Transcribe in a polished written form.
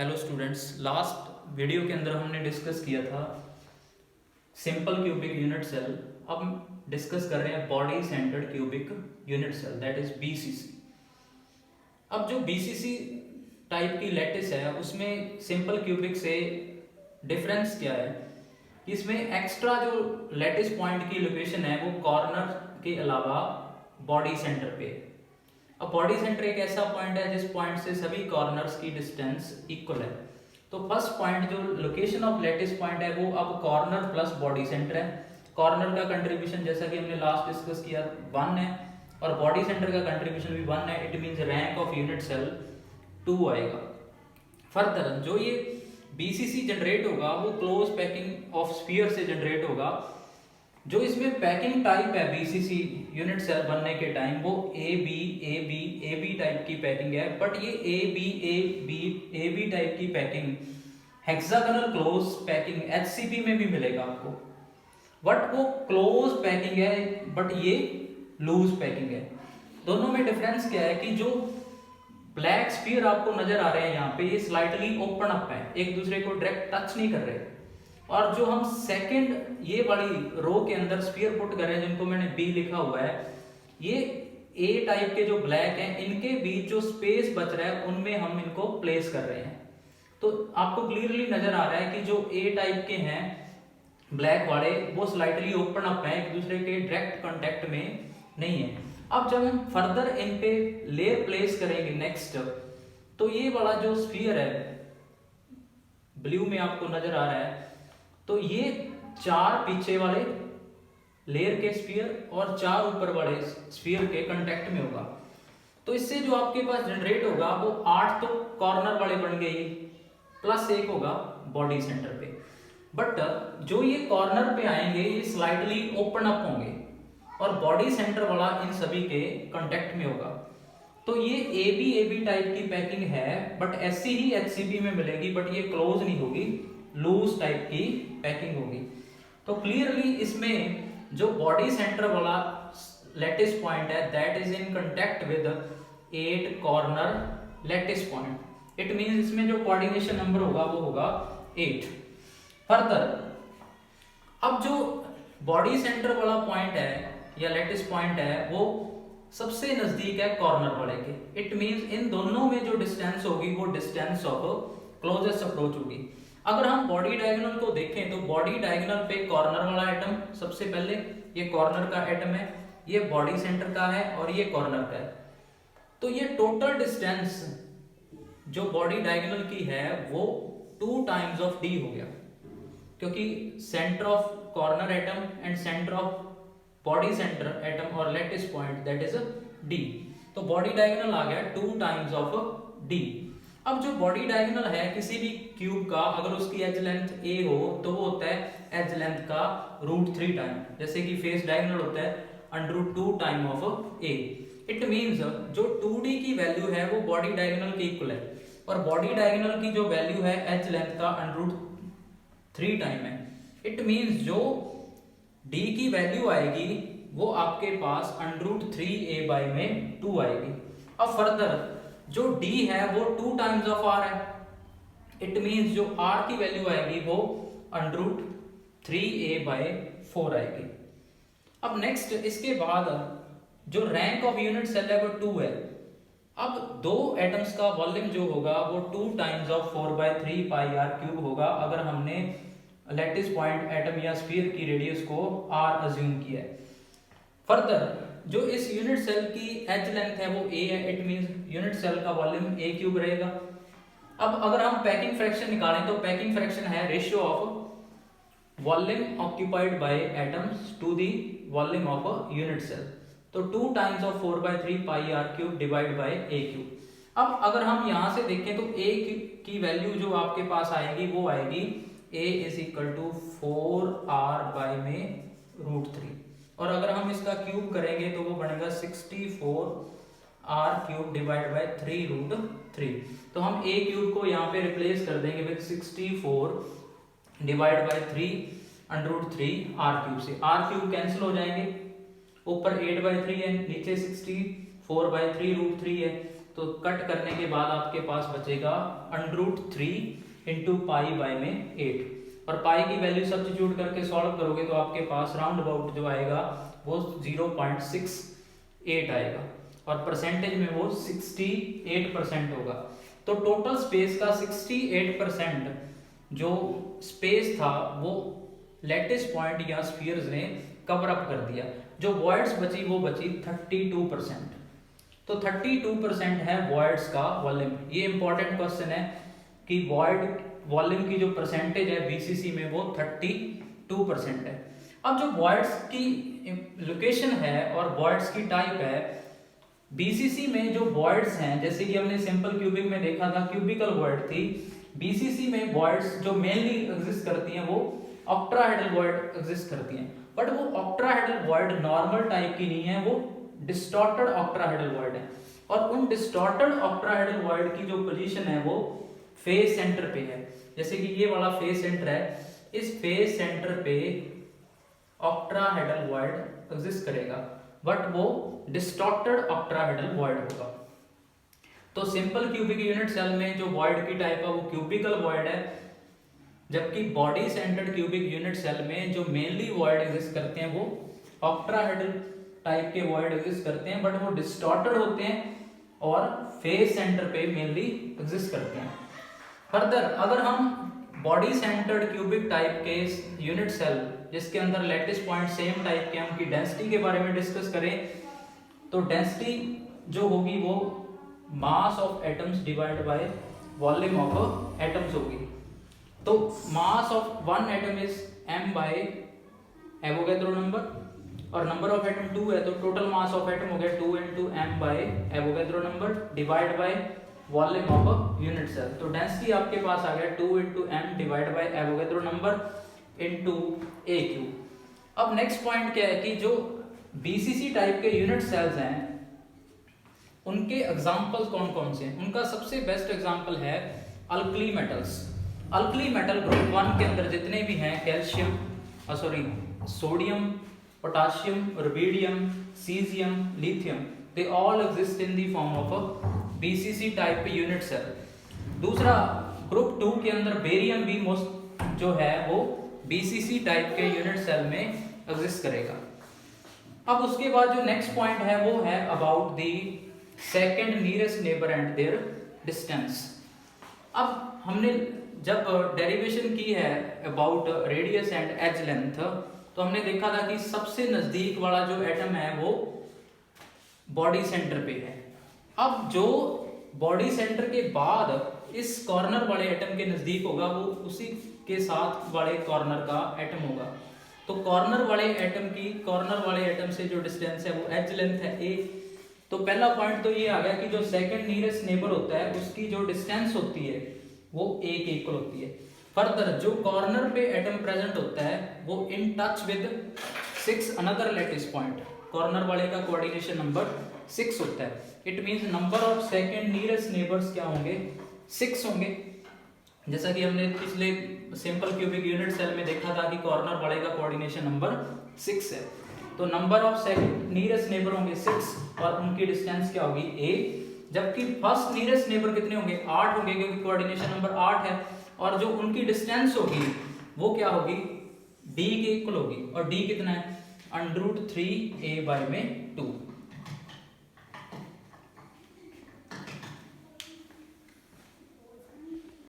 Hello students, last video के अंदर हमने डिस्कस किया था सिंपल क्यूबिक यूनिट सेल। अब हम डिस्कस कर रहे हैं body centred cubic unit cell, that is BCC. अब जो बीसीसी टाइप की लैटिस है उसमें सिंपल क्यूबिक से डिफरेंस क्या है कि इसमें एक्स्ट्रा जो लैटिस पॉइंट की लोकेशन है वो कॉर्नर के अलावा बॉडी सेंटर पे। अब बॉडी सेंटर एक ऐसा पॉइंट है जिस पॉइंट से सभी कॉर्नर्स की डिस्टेंस इक्वल है। तो फर्स्ट पॉइंट जो लोकेशन ऑफ लैटिस पॉइंट है वो अब कॉर्नर प्लस बॉडी सेंटर है। कॉर्नर का कंट्रीब्यूशन जैसा कि हमने लास्ट डिस्कस किया 1 है और बॉडी सेंटर का कंट्रीब्यूशन भी 1 है। It means rank of unit cell 2 आएगा। फर्दर जो ये बीसीसी जनरेट होगा वो क्लोज पैकिंग ऑफ स्फीयर से जनरेट होगा। जो इसमें पैकिंग टाइप है बीसीसी यूनिट सेल बनने के टाइम वो ए बी टाइप की पैकिंग है। बट ये ए बी टाइप की packing hexagonal close packing HCP में भी मिलेगा आपको, बट वो क्लोज पैकिंग है बट ये लूज पैकिंग है। दोनों में डिफरेंस क्या है कि जो ब्लैक स्फीयर आपको नजर आ रहे हैं यहाँ पे ये स्लाइटली ओपन अप है, एक दूसरे को डायरेक्ट टच नहीं कर रहे। और जो हम सेकंड ये वाली रो के अंदर स्फीयर पुट कर रहे हैं जिनको मैंने बी लिखा हुआ है, ये ए टाइप के जो ब्लैक हैं इनके बीच जो स्पेस बच रहा है उनमें हम इनको प्लेस कर रहे हैं। तो आपको क्लियरली नजर आ रहा है कि जो ए टाइप के हैं ब्लैक वाले वो स्लाइटली ओपन अप है, एक दूसरे के डायरेक्ट कांटेक्ट में नहीं है। अब जब हम फर्दर इन पे लेयर प्लेस करेंगे नेक्स्ट, तो ये वाला जो स्फीयर है ब्लू में आपको नजर आ रहा है, तो ये 4 पीछे वाले लेयर के स्फीयर और 4 ऊपर वाले स्फीयर के कांटेक्ट में होगा। तो इससे जो आपके पास जनरेट होगा वो 8 तो कॉर्नर वाले बन गए प्लस 1 होगा बॉडी सेंटर पे। बट जो ये कॉर्नर पे आएंगे ये स्लाइटली ओपन अप होंगे और बॉडी सेंटर वाला इन सभी के कांटेक्ट में होगा। तो ये ए बी टाइप की पैकिंग है बट ऐसी ही एचसीबी में मिलेगी, बट ये क्लोज नहीं होगी, लूज टाइप की पैकिंग होगी। तो क्लियरली इसमें जो बॉडी सेंटर वाला लैटिस पॉइंट है that is in contact with 8 corner lattice point. It means इसमें जो कोऑर्डिनेशन नंबर होगा वो होगा 8। फर्दर अब जो बॉडी सेंटर वाला पॉइंट है या लैटिस पॉइंट है वो सबसे नजदीक है कॉर्नर वाले के। इट मींस इन दोनों में जो डिस्टेंस होगी वो डिस्टेंस ऑफ क्लोजेस्ट अप्रोच होगी। अगर हम बॉडी डायगोनल को देखें तो बॉडी डायगोनल पे कॉर्नर वाला एटम सबसे पहले, ये कॉर्नर का एटम है, ये बॉडी सेंटर का है और ये कॉर्नर का है। तो ये टोटल डिस्टेंस जो बॉडी डायगोनल की है वो 2 टाइम्स ऑफ डी हो गया, क्योंकि centre of corner atom and centre of body centre atom और lattice point that is D. तो बॉडी डायगोनल आ गया 2 टाइम्स ऑफ डी। अब जो बॉडी डायगोनल है किसी भी क्यूब का, अगर उसकी एज लेंथ a हो तो वो होता है एज लेंथ का √3 टाइम, जैसे कि फेस डायगोनल होता है √2 time of a। It means जो 2d की वैल्यू है वो बॉडी डायगोनल के इक्वल है और बॉडी डायगोनल की जो वैल्यू है एज लेंथ का √3 टाइम है। इट मींस जो d की वैल्यू आएगी वो आपके पास √3a में 2 आएगी। अब फर्दर जो d है वो 2 टाइम्स ऑफ r है। इट मींस जो r की वैल्यू आएगी वो √3a/4 आएगी। अब नेक्स्ट इसके बाद जो रैंक ऑफ यूनिट सेल है वो 2 है। अब 2 एटम्स का वॉल्यूम जो होगा वो 2 टाइम्स ऑफ 4/3 πr³ होगा अगर हमने लैटिस पॉइंट एटम या स्फीयर की रेडियस को r अज्यूम किया है। फर्दर जो इस यूनिट सेल की एज लेंथ है वो a है। इट मींस यूनिट सेल का वॉल्यूम a³ रहेगा। अब अगर हम पैकिंग फ्रैक्शन निकालें तो पैकिंग फ्रैक्शन है ratio of volume occupied by atoms to the volume of a unit cell. तो 2 times of 4/3 πr³ divide by a³। अब अगर हम यहां से देखें तो a की वैल्यू जो आपके पास आएगी वो आएगी a = 4r में √3 और अगर हम इसका क्यूब करेंगे तो वो बनेगा 64r³ डिवाइड बाय 3√3। तो हम a³ को यहाँ पे रिप्लेस कर देंगे विद 64 डिवाइड बाय 3√3 r³ से। r³ कैंसिल हो जाएंगे, ऊपर 8/3 है, नीचे 64/3√3 है, तो कट करने के बाद आपके पास बचेगा √3 इंटू पाई बाय में 8, और पाई की वैल्यू सब्स्टिट्यूट करके सॉल्व करोगे तो आपके पास राउंड अबाउट जो आएगा वो 0.68 आएगा, और परसेंटेज में वो 68% होगा। तो टोटल स्पेस का 68% जो स्पेस था वो लैटिस पॉइंट या स्फीयर्स ने कवर अप कर दिया। जो वॉइड्स बची वो बची 32%। तो 32% है वॉइड्स का वॉल्यूम। ये इंपॉर्टेंट क्वेश्चन है कि वॉइड वॉल्यूम की जो परसेंटेज है बीसीसी में वो 32% है। अब जो वॉइड्स की लोकेशन है और वॉइड्स की टाइप है, बीसीसी में जो वॉइड्स हैं, जैसे कि हमने सिंपल क्यूबिक में देखा था क्यूबिकल वॉइड थी, बीसीसी में वॉइड्स जो मेनली एग्जिस्ट करती हैं वो ऑक्ट्राहेड्रल वॉइड एग्जिस्ट करती हैं। बट वो ऑक्ट्राहेड्रल वॉइड नॉर्मल टाइप की नहीं है, वो डिस्टॉर्टेड ऑक्ट्राहेड्रल वॉइड है। और उन डिस्टॉर्टेड ऑक्ट्राहेड्रल वॉइड की जो पोजीशन है वो फेस सेंटर पे है। जैसे कि ये वाला फेस सेंटर है, इस फेस सेंटर पे ऑक्ट्राहेड्रल वॉइड एग्जिस्ट करेगा, बट वो डिस्टॉर्टेड ऑक्ट्राहेड्रल वॉइड होगा। तो सिंपल क्यूबिक यूनिट सेल में जो वॉइड की टाइप है वो क्यूबिकल वॉइड है, जबकि body centred cubic unit cell में जो मेनली वॉइड एग्जिस्ट करते हैं वो ऑक्ट्राहेड्रल टाइप के वॉइड एग्जिस्ट करते हैं, बट वो डिस्टॉर्टेड होते हैं और फेस सेंटर पे मेनली एग्जिस्ट करते हैं। फर्दर अगर हम बॉडी सेंटर्ड क्यूबिक टाइप के यूनिट सेल जिसके अंदर लैटिस पॉइंट सेम टाइप के, उनकी डेंसिटी के बारे में डिस्कस करें तो डेंसिटी जो होगी वो mass of atoms divide by volume of atoms होगी। तो mass of one atom is m by Avogadro number, और नंबर ऑफ एटम 2 है तो टोटल मास ऑफ एटम हो गया 2 into m by Avogadro number divide by volume of unit cell. तो density आपके पास आ गया 2 into m divide by Avogadro number into a cube. अब नेक्स्ट पॉइंट क्या है कि जो बीसीसी टाइप के यूनिट सेल्स हैं उनके एग्जांपल्स कौन कौन से हैं। उनका सबसे बेस्ट एग्जांपल है alkali metals. Alkali metal group 1 के अंदर जितने भी हैं, calcium sodium, potassium, rubidium, caesium, lithium, they all exist in the form of BCC type unit cell. दूसरा ग्रुप 2 के अंदर बेरियम भी मोस्ट जो है वो बीसीसी टाइप के यूनिट सेल में एग्जिस्ट करेगा। अब उसके बाद जो नेक्स्ट पॉइंट है वो है about the second nearest neighbour and their distance. अब हमने जब डेरिवेशन की है about radius and edge length, तो हमने देखा था कि सबसे नजदीक वाला जो एटम है वो बॉडी सेंटर पे है। अब जो बॉडी सेंटर के बाद इस कॉर्नर वाले एटम के नजदीक होगा वो उसी के साथ वाले कॉर्नर का एटम होगा। तो कॉर्नर वाले एटम से जो डिस्टेंस है वो एज लेंथ है a। तो पहला पॉइंट तो ये आ गया कि जो सेकंड नियरेस्ट नेबर होता है उसकी जो डिस्टेंस होती है वो a के इक्वल होती है। फर्दर जो कॉर्नर पे एटम प्रेजेंट होता है वो in touch with 6 another lattice point, corner वाले का कोऑर्डिनेशन नंबर 6 होता है। It means number of second nearest neighbours क्या होंगे, 6 होंगे। जैसा कि हमने पिछले सिंपल क्यूबिक यूनिट सेल में देखा था कि कॉर्नर वाले का कोऑर्डिनेशन नंबर 6 है। तो number of second nearest neighbour होंगे 6 और उनकी डिस्टेंस क्या होगी a, जबकि फर्स्ट नियरेस्ट नेबर कितने होंगे 8 होंगे क्योंकि कोऑर्डिनेशन नंबर 8 है, और जो उनकी डिस्टेंस होगी वो क्या होगी d के इक्वल होगी, और d कितना है √3a/2।